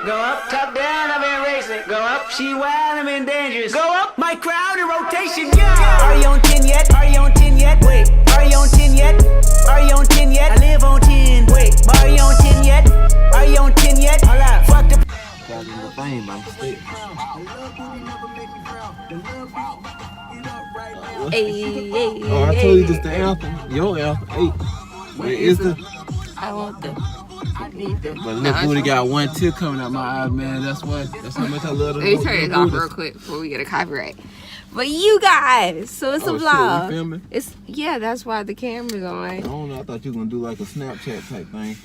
Go up, top down, I've been racing. Go up, she wild, I'm in dangerous. Go up, my crowd in rotation, yeah. Are you on 10 yet? Are you on 10 yet? Wait, are you on 10 yet? Are you on 10 yet? I live on 10. Wait, are you on 10 yet? Are you on 10 yet? Hold up, fuck the. Got in the thing by mistake. Hey, Oh, I told you this the anthem. Your anthem. Hey, where is the? I want the. I need the. But look, Booty got one tear coming out my eye, man. That's what. That's how much I love them. Let me turn this off real quick before we get a copyright. But you guys, so it's a vlog. Shit, we filming? Yeah, that's why the camera's on. I don't know. I thought you were gonna do like a Snapchat type thing.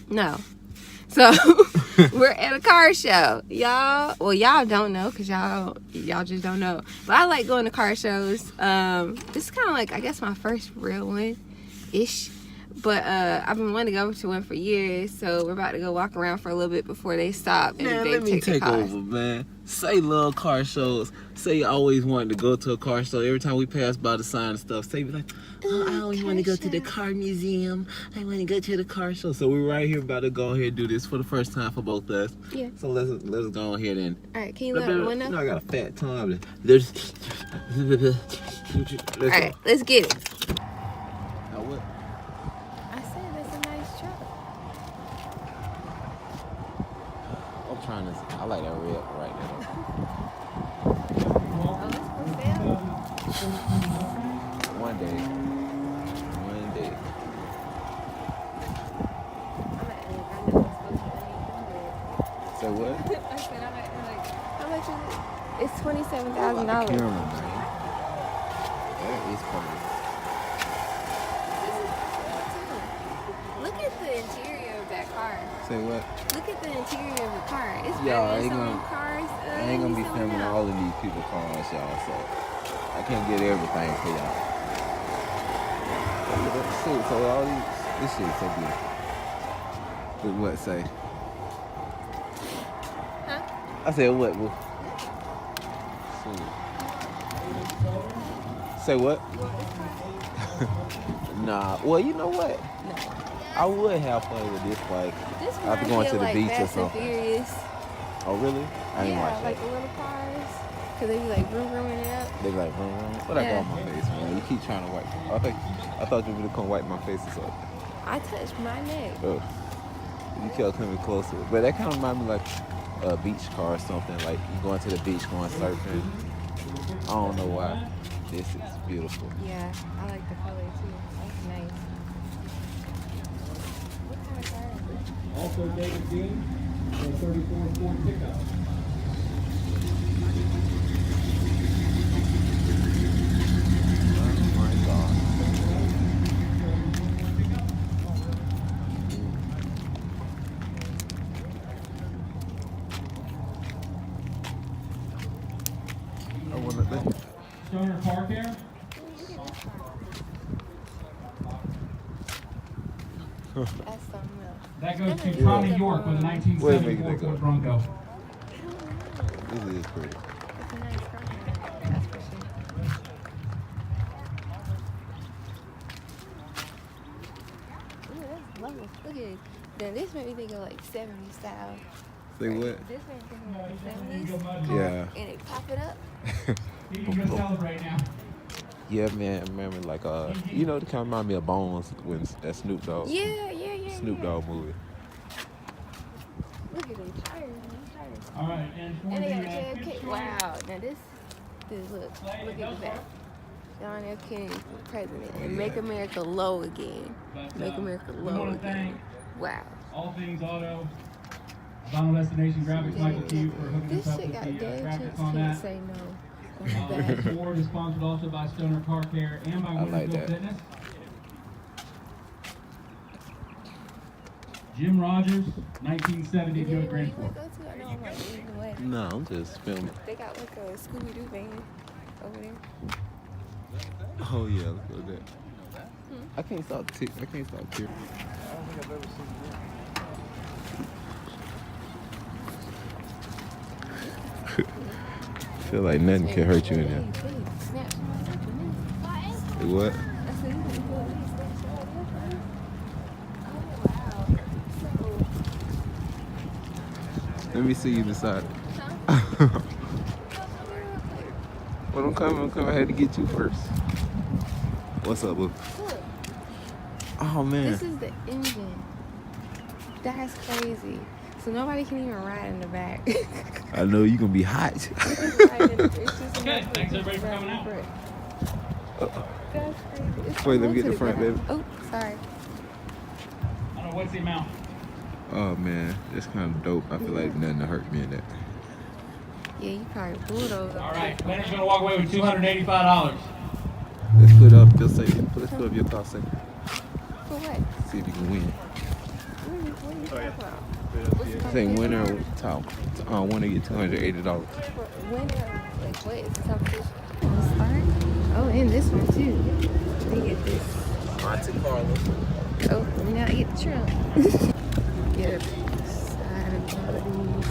No. So we're at a car show, y'all. Well, y'all don't know because y'all just don't know. But I like going to car shows. This is kind of like, I guess, my first real one ish. But I've been wanting to go to one for years, so we're about to go walk around for a little bit before they stop. And Man, they let me take take over, man. Say love car shows. Say you always wanted to go to a car show. Every time we pass by the sign and stuff, say like, oh, I always want to go to the car museum. I want to go to the car show. So we're right here about to go ahead and do this for the first time for both of us. Yeah. So let's go ahead and. All right, can you let me know? I got a fat tongue. There's. All right, let's get it. Now what? I said that's a nice truck. I'm trying to. I like that red right there. Oh, it's for sale. One day. Say what? I said I'm like, how much is it? It's $27,000. Camera, man. That is funny. Look at the interior of that car. Say what? Look at the interior of the car. It's Y'all, better I than ain't some gonna- cars. I ain't gonna be filming all of these people's cars, y'all, so I can't get everything for y'all. So all these, this shit is so beautiful. But what say? Huh? I said what, boo? Say what? Nah. Well, you know what? No. I would have fun with this, like This after going to the like beach or Fast and something. Furious. Oh, really? I didn't watch like that. the little cars. Cause they be like vroom vrooming it up. They be like, vroom, vroom. What I got on my face, man? You keep trying to wipe. I thought you were gonna come wipe my face or something. I touched my neck. Oh. You kept coming closer. But that kind of reminds me like a beach car or something. Like you going to the beach, going surfing. I don't know why. This is beautiful. Yeah, I like the color too. That's nice. What kind of car is it? Also, David Dean, for a 34 Ford pickup. Oh my God. I want to. Stoner Car Care. That's something else. That goes to Tommy York with a Where did they 1974 go? Ford Bronco. This is pretty. It's a nice car. That's for sure. Ooh, that's lovely. Look at it. Then this made me think of like 70s style. Say what? This made me think of like 70s. Yeah. And it pop it up. You can go celebrate now. Yeah, man. I remember like you know, it kind of remind me of Bones when that Snoop Dogg. Yeah. Snoop Dogg movie. Look at them tires. Them tires. All right, and for And they got the JFK. Wow. Now this look at the back. John F. Kennedy for president. And make America low again. Make America low again. Wow. all things auto, Final Destination Graphics, Michael Q for hooking This us up shit with got the dead graphics chicks on can't that. say no. Ford is sponsored also by Stoner Car Care and by I like Wintersville that. Fitness. Jim Rogers, 1970 Buick Grand Go Sport. to? I know I'm like leading the way. No, I'm just filming. They got like a Scooby-Doo van over there. Oh yeah, look at that. I can't stop tearing. I don't think I've ever seen that. Feel like nothing can hurt you in there. What? Let me see you decide. Well, I'm coming. I had to get you first. What's up, boo? Look, Oh, man. this is the engine. That's crazy. So nobody can even ride in the back. I know you gonna be hot. Okay, thanks everybody for coming out. That's crazy. It's Wait, let me close get the to front, ground. baby. Oh, sorry. I don't know what's the amount. Oh, man. That's kind of dope. I feel like nothing to hurt me in that. Yeah, you probably bulldozer. All right, Leonard's gonna walk away with $285. Let's put up your savings. Let's put up your cost savings. For what? See if you can win. What are you talking about? Say winner top. Winner get $280. Winner, like what? Is this something? Start? Oh, and this one too. Let me get this. Monte Carlo. Oh, let me not get the trunk. Get side of these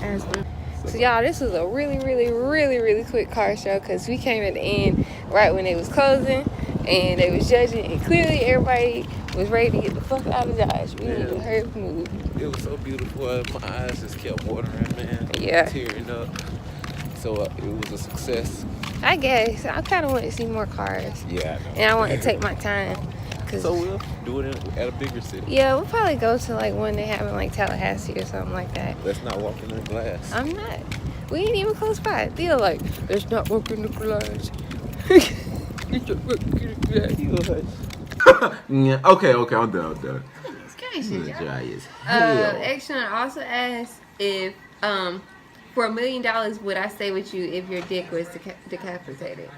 as well. So y'all, this was a really quick car show because we came at the end right when they was closing and they was judging, and clearly everybody was ready to get the fuck out of Dodge. We need to hurry up and move. It was so beautiful. My eyes just kept watering, man. Yeah. Tearing up. So it was a success. I guess I kind of want to see more cars, Yeah, I know. and I want to take my time. Cause So we'll do it at a bigger city. yeah, we'll probably go to like one they have in like Tallahassee or something like that. Let's not walk in the glass. I'm not. We ain't even close by. They're like, let's not walk in the glass. Yeah. Okay, I'm done. Dry Action also asked if for $1 million would I stay with you if your dick was decapitated?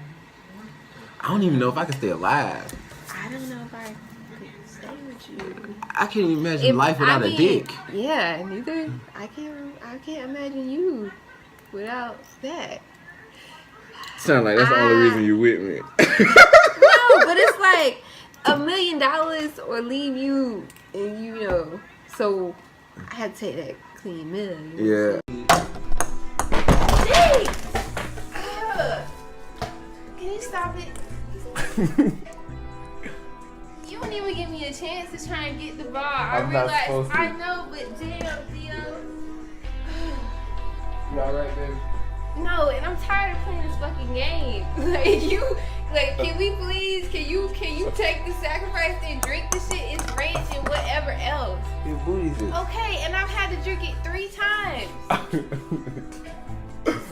I don't even know if I can stay alive. I don't know if I could stay with you. I can't even imagine life without a dick. Yeah, neither. I can't imagine you without that. Sound like that's the only reason you with me. No, but it's like $1 million or leave you, and you know. So I had to take that clean million. Yeah. Hey! Can you stop it? You don't even give me a chance to try and get the ball. I'm not supposed to. I know, but damn, Theo. You alright, baby? No, and I'm tired of playing this fucking game. Can we please? Can you take the sacrifice and drink the shit? It's ranch and whatever else. Your booty's it. Okay, and I've had to drink it 3 times.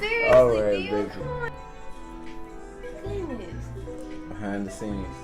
Seriously, All right, Theo, baby. come on. Goodness. Behind the scenes.